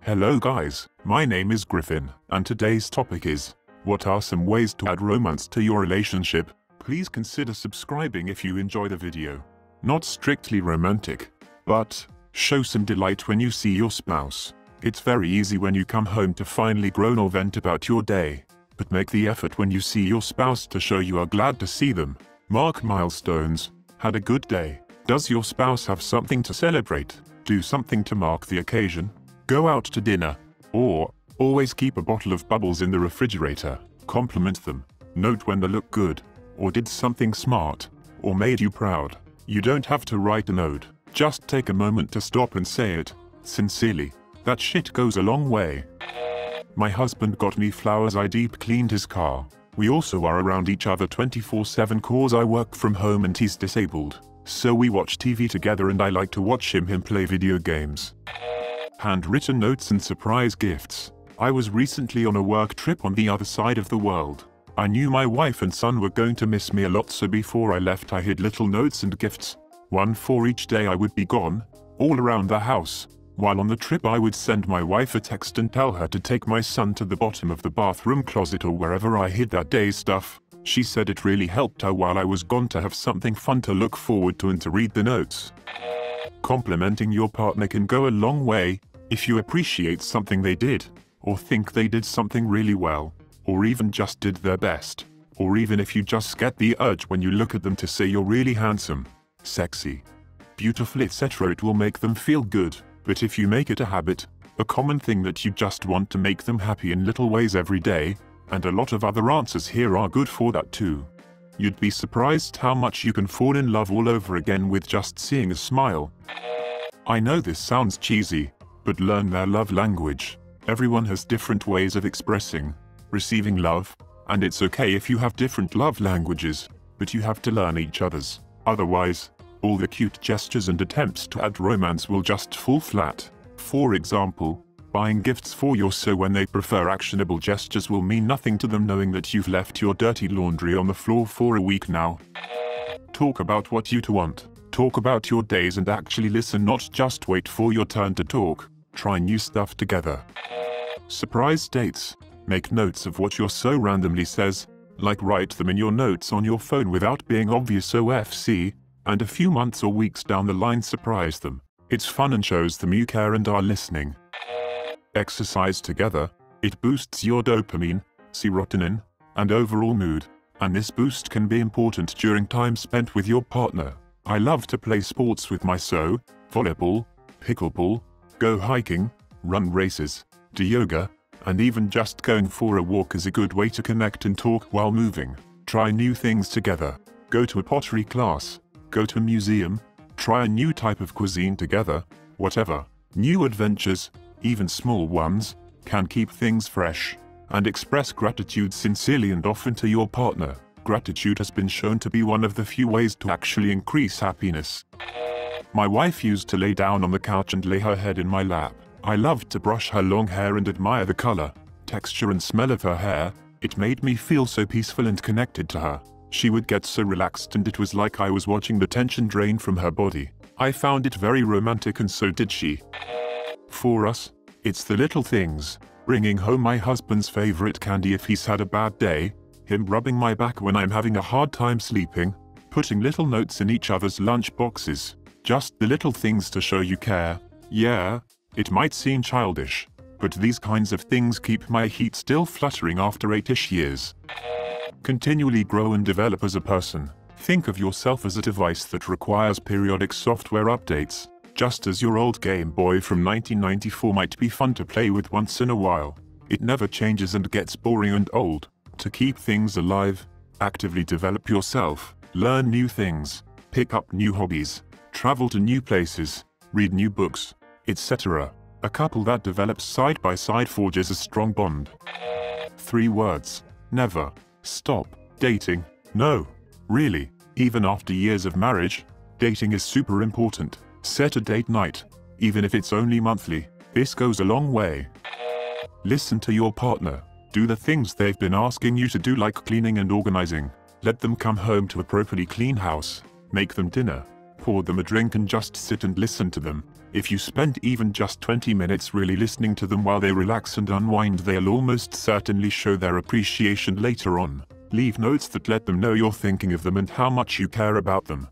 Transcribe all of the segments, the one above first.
Hello guys, my name is Griffin, and today's topic is, what are some ways to add romance to your relationship? Please consider subscribing if you enjoy the video. Not strictly romantic, but show some delight when you see your spouse. It's very easy when you come home to finally groan or vent about your day, but make the effort when you see your spouse to show you are glad to see them. Mark milestones. Had a good day. Does your spouse have something to celebrate? Do something to mark the occasion. Go out to dinner. Or, always keep a bottle of bubbles in the refrigerator. Compliment them. Note when they look good, or did something smart, or made you proud. You don't have to write a note. Just take a moment to stop and say it, sincerely. That shit goes a long way. My husband got me flowers. I deep cleaned his car. We also are around each other 24/7 cause I work from home and he's disabled. So we watch TV together and I like to watch him play video games. Handwritten notes and surprise gifts. I was recently on a work trip on the other side of the world. I knew my wife and son were going to miss me a lot, so before I left I hid little notes and gifts. One for each day I would be gone, all around the house. While on the trip I would send my wife a text and tell her to take my son to the bottom of the bathroom closet or wherever I hid that day's stuff. She said it really helped her while I was gone to have something fun to look forward to and to read the notes. Complimenting your partner can go a long way. If you appreciate something they did, or think they did something really well, or even just did their best, or even if you just get the urge when you look at them to say you're really handsome, sexy, beautiful, etc., it will make them feel good. But if you make it a habit, a common thing that you just want to make them happy in little ways every day, and a lot of other answers here are good for that too. You'd be surprised how much you can fall in love all over again with just seeing a smile. I know this sounds cheesy, but learn their love language. Everyone has different ways of expressing, receiving love, and it's okay if you have different love languages, but you have to learn each other's. Otherwise, all the cute gestures and attempts to add romance will just fall flat. For example, buying gifts for your so when they prefer actionable gestures will mean nothing to them knowing that you've left your dirty laundry on the floor for a week now. Talk about what you want. Talk about your days and actually listen, not just wait for your turn to talk. Try new stuff together. Surprise dates. Make notes of what your so randomly says, like write them in your notes on your phone without being obvious OFC, and a few months or weeks down the line surprise them. It's fun and shows them you care and are listening. Exercise together. It boosts your dopamine, serotonin, and overall mood, and this boost can be important during time spent with your partner. I love to play sports with my so, volleyball, pickleball, go hiking, run races, do yoga, and even just going for a walk is a good way to connect and talk while moving. Try new things together. Go to a pottery class, go to a museum, try a new type of cuisine together, whatever. New adventures, even small ones, can keep things fresh. And express gratitude sincerely and often to your partner. Gratitude has been shown to be one of the few ways to actually increase happiness. My wife used to lay down on the couch and lay her head in my lap. I loved to brush her long hair and admire the color, texture and smell of her hair. It made me feel so peaceful and connected to her. She would get so relaxed and it was like I was watching the tension drain from her body. I found it very romantic and so did she. For us, it's the little things. Bringing home my husband's favorite candy if he's had a bad day, him rubbing my back when I'm having a hard time sleeping, putting little notes in each other's lunch boxes. Just the little things to show you care. Yeah, it might seem childish, but these kinds of things keep my heat still fluttering after 8-ish years. Continually grow and develop as a person. Think of yourself as a device that requires periodic software updates. Just as your old Game Boy from 1994 might be fun to play with once in a while, it never changes and gets boring and old. To keep things alive, actively develop yourself, learn new things, pick up new hobbies, travel to new places, read new books, etc. A couple that develops side by side forges a strong bond. 3 words. Never stop dating. No, really, even after years of marriage, dating is super important. Set a date night, even if it's only monthly. This goes a long way. Listen to your partner. Do the things they've been asking you to do, like cleaning and organizing. Let them come home to a properly clean house. Make them dinner. Pour them a drink and just sit and listen to them. If you spend even just 20 minutes really listening to them while they relax and unwind, they'll almost certainly show their appreciation later on. Leave notes that let them know you're thinking of them and how much you care about them.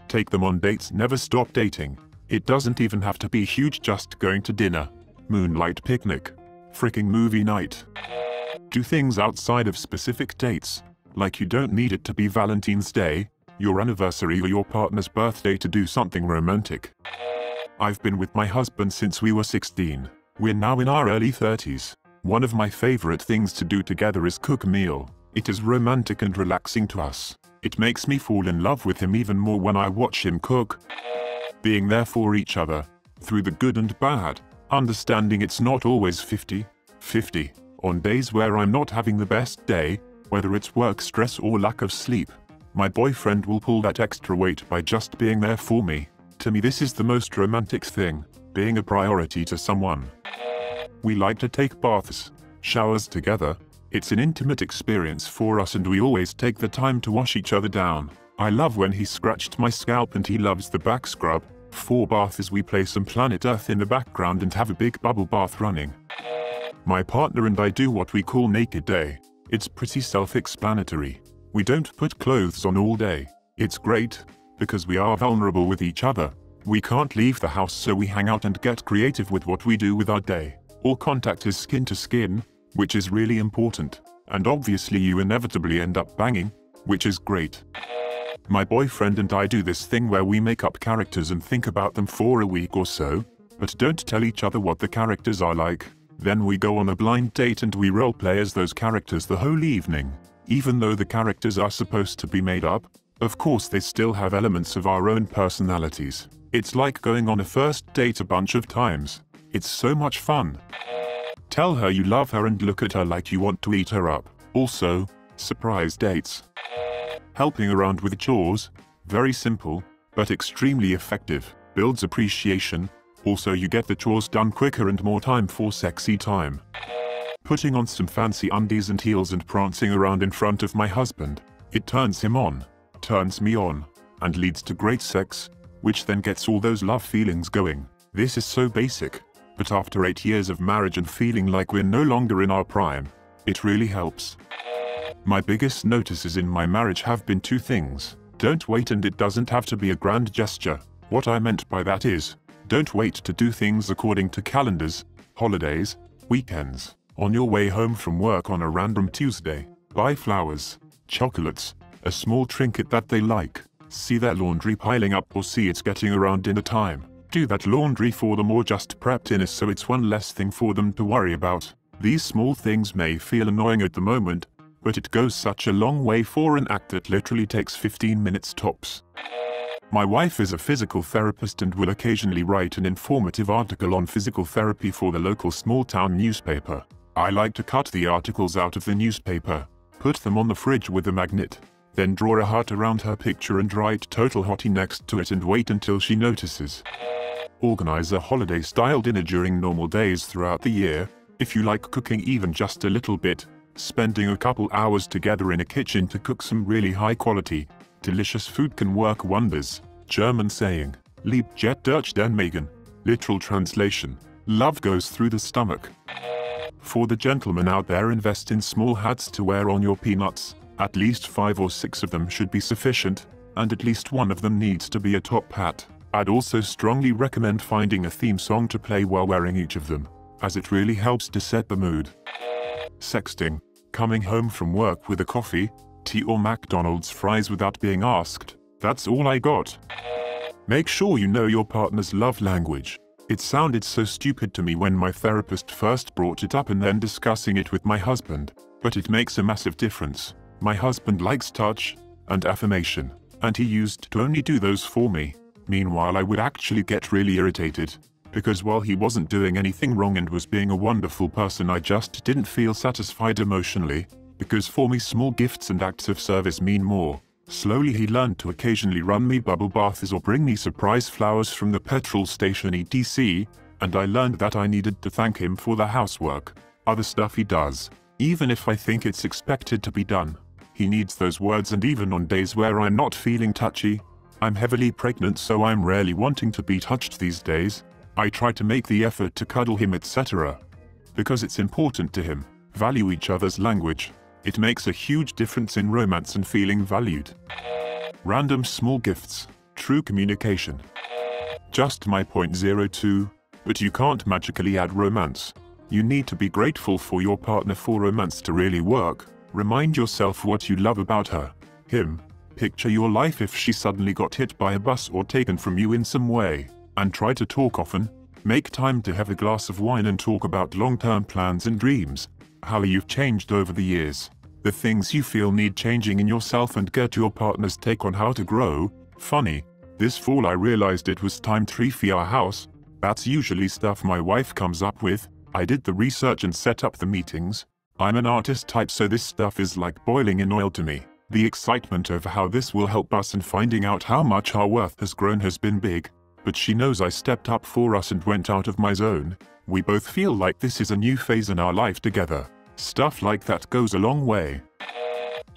Take them on dates. Never stop dating. It doesn't even have to be huge, just going to dinner, moonlight picnic, freaking movie night. Do things outside of specific dates, like you don't need it to be Valentine's Day, your anniversary or your partner's birthday to do something romantic. I've been with my husband since we were 16. We're now in our early 30s. One of my favorite things to do together is cook a meal. It is romantic and relaxing to us. It makes me fall in love with him even more when I watch him cook. Being there for each other, through the good and bad. Understanding it's not always 50-50. On days where I'm not having the best day, whether it's work stress or lack of sleep, my boyfriend will pull that extra weight by just being there for me. To me, this is the most romantic thing, being a priority to someone. We like to take baths, showers together. It's an intimate experience for us and we always take the time to wash each other down. I love when he scratched my scalp and he loves the back scrub. For baths we play some Planet Earth in the background and have a big bubble bath running. My partner and I do what we call naked day. It's pretty self-explanatory. We don't put clothes on all day. It's great, because we are vulnerable with each other. We can't leave the house, so we hang out and get creative with what we do with our day. All contact is skin to skin, which is really important. And obviously you inevitably end up banging, which is great. My boyfriend and I do this thing where we make up characters and think about them for a week or so, but don't tell each other what the characters are like. Then we go on a blind date and we roleplay as those characters the whole evening. Even though the characters are supposed to be made up, of course they still have elements of our own personalities. It's like going on a first date a bunch of times. It's so much fun. Tell her you love her and look at her like you want to eat her up. Also, surprise dates. Helping around with chores, very simple, but extremely effective, builds appreciation. Also you get the chores done quicker and more time for sexy time. Putting on some fancy undies and heels and prancing around in front of my husband. It turns him on, turns me on, and leads to great sex, which then gets all those love feelings going. This is so basic, but after 8 years of marriage and feeling like we're no longer in our prime, it really helps. My biggest notices in my marriage have been two things. Don't wait, and it doesn't have to be a grand gesture. What I meant by that is, don't wait to do things according to calendars, holidays, weekends. On your way home from work on a random Tuesday, buy flowers, chocolates, a small trinket that they like. See their laundry piling up or see it's getting around dinner time. Do that laundry for them or just prep dinner so it's one less thing for them to worry about. These small things may feel annoying at the moment, but it goes such a long way for an act that literally takes 15 minutes tops. My wife is a physical therapist and will occasionally write an informative article on physical therapy for the local small-town newspaper. I like to cut the articles out of the newspaper, put them on the fridge with a magnet, then draw a heart around her picture and write "Total Hottie" next to it and wait until she notices. Organize a holiday-style dinner during normal days throughout the year. If you like cooking even just a little bit, spending a couple hours together in a kitchen to cook some really high-quality, delicious food can work wonders. German saying, "Lieb geht durch den Magen." Literal translation, love goes through the stomach. For the gentlemen out there, invest in small hats to wear on your peanuts. At least 5 or 6 of them should be sufficient, and at least one of them needs to be a top hat. I'd also strongly recommend finding a theme song to play while wearing each of them, as it really helps to set the mood. Sexting, coming home from work with a coffee, tea or McDonald's fries without being asked. That's all I got. Make sure you know your partner's love language. It sounded so stupid to me when my therapist first brought it up and then discussing it with my husband, but it makes a massive difference. My husband likes touch and affirmation, and he used to only do those for me. Meanwhile, I would actually get really irritated, because while he wasn't doing anything wrong and was being a wonderful person, I just didn't feel satisfied emotionally, because for me small gifts and acts of service mean more. Slowly he learned to occasionally run me bubble baths or bring me surprise flowers from the petrol station etc, and I learned that I needed to thank him for the housework, other stuff he does, even if I think it's expected to be done. He needs those words, and even on days where I'm not feeling touchy, I'm heavily pregnant, so I'm rarely wanting to be touched these days. I try to make the effort to cuddle him, etc. Because it's important to him. Value each other's language. It makes a huge difference in romance and feeling valued. Random small gifts. True communication. Just my .02, but you can't magically add romance. You need to be grateful for your partner for romance to really work. Remind yourself what you love about her. Him. Picture your life if she suddenly got hit by a bus or taken from you in some way. And try to talk often. Make time to have a glass of wine and talk about long-term plans and dreams. How you've changed over the years. The things you feel need changing in yourself, and get your partner's take on how to grow. Funny. This fall I realized it was time to refurbish our house. That's usually stuff my wife comes up with. I did the research and set up the meetings. I'm an artist type, so this stuff is like boiling in oil to me. The excitement over how this will help us and finding out how much our worth has grown has been big. But she knows I stepped up for us and went out of my zone. We both feel like this is a new phase in our life together. Stuff like that goes a long way.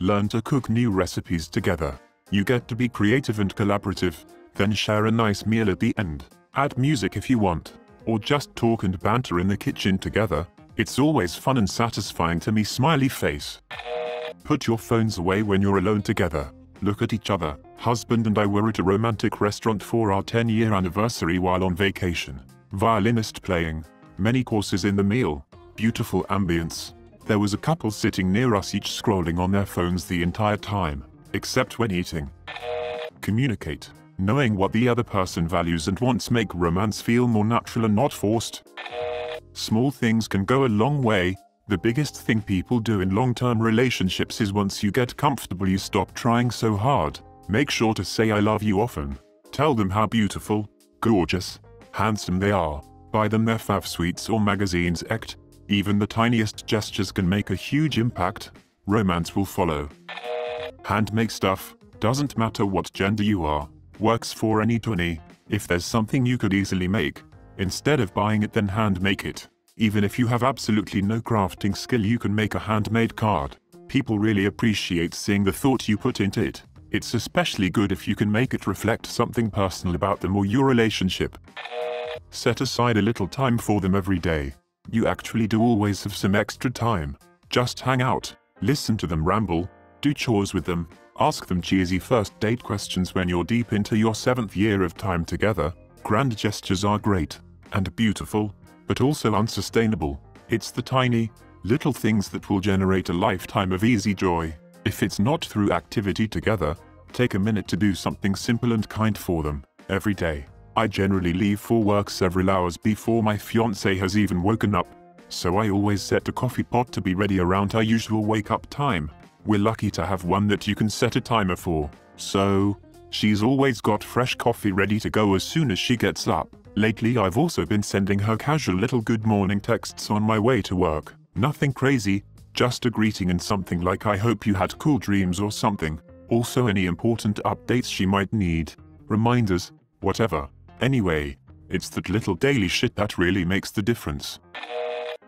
Learn to cook new recipes together. You get to be creative and collaborative, then share a nice meal at the end. Add music if you want, or just talk and banter in the kitchen together. It's always fun and satisfying to me. Smiley face. Put your phones away when you're alone together. Look at each other. Husband and I were at a romantic restaurant for our 10-year anniversary while on vacation. Violinist playing. Many courses in the meal. Beautiful ambience. There was a couple sitting near us, each scrolling on their phones the entire time, except when eating. Communicate. Knowing what the other person values and wants make romance feel more natural and not forced. Small things can go a long way. The biggest thing people do in long-term relationships is once you get comfortable you stop trying so hard. Make sure to say I love you often. Tell them how beautiful, gorgeous, handsome they are. Buy them their fav sweets or magazines. Even the tiniest gestures can make a huge impact. Romance will follow. Handmade stuff. Doesn't matter what gender you are. Works for any 20. If there's something you could easily make, instead of buying it, then hand make it. Even if you have absolutely no crafting skill, you can make a handmade card. People really appreciate seeing the thought you put into it. It's especially good if you can make it reflect something personal about them or your relationship. Set aside a little time for them every day. You actually do always have some extra time. Just hang out, listen to them ramble, do chores with them, ask them cheesy first date questions when you're deep into your 7th year of time together. Grand gestures are great and beautiful, but also unsustainable. It's the tiny, little things that will generate a lifetime of easy joy. If it's not through activity together, take a minute to do something simple and kind for them every day. I generally leave for work several hours before my fiancée has even woken up, so I always set a coffee pot to be ready around her usual wake-up time. We're lucky to have one that you can set a timer for, so she's always got fresh coffee ready to go as soon as she gets up. Lately I've also been sending her casual little good morning texts on my way to work. Nothing crazy, just a greeting and something like I hope you had cool dreams or something. Also any important updates she might need. Reminders, whatever. Anyway, it's that little daily shit that really makes the difference.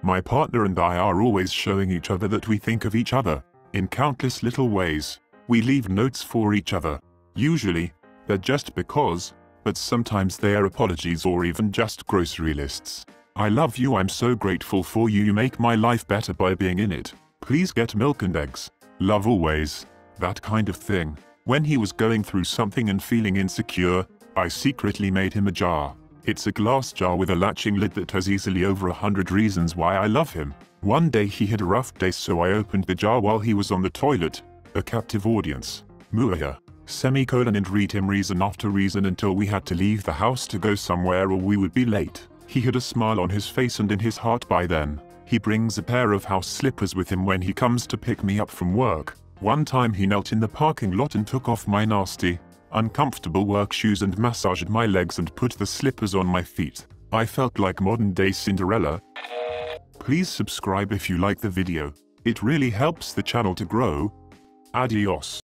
My partner and I are always showing each other that we think of each other, in countless little ways. We leave notes for each other. Usually, they're just because, but sometimes they are apologies or even just grocery lists. I love you, I'm so grateful for you, you make my life better by being in it. Please get milk and eggs. Love always. That kind of thing. When he was going through something and feeling insecure, I secretly made him a jar. It's a glass jar with a latching lid that has easily over 100 reasons why I love him. One day he had a rough day, so I opened the jar while he was on the toilet. A captive audience. Muah. Semicolon, and read him reason after reason until we had to leave the house to go somewhere or we would be late. He had a smile on his face and in his heart by then. He brings a pair of house slippers with him when he comes to pick me up from work. One time he knelt in the parking lot and took off my nasty, uncomfortable work shoes and massaged my legs and put the slippers on my feet. I felt like modern-day Cinderella. Please subscribe if you like the video. It really helps the channel to grow. Adios.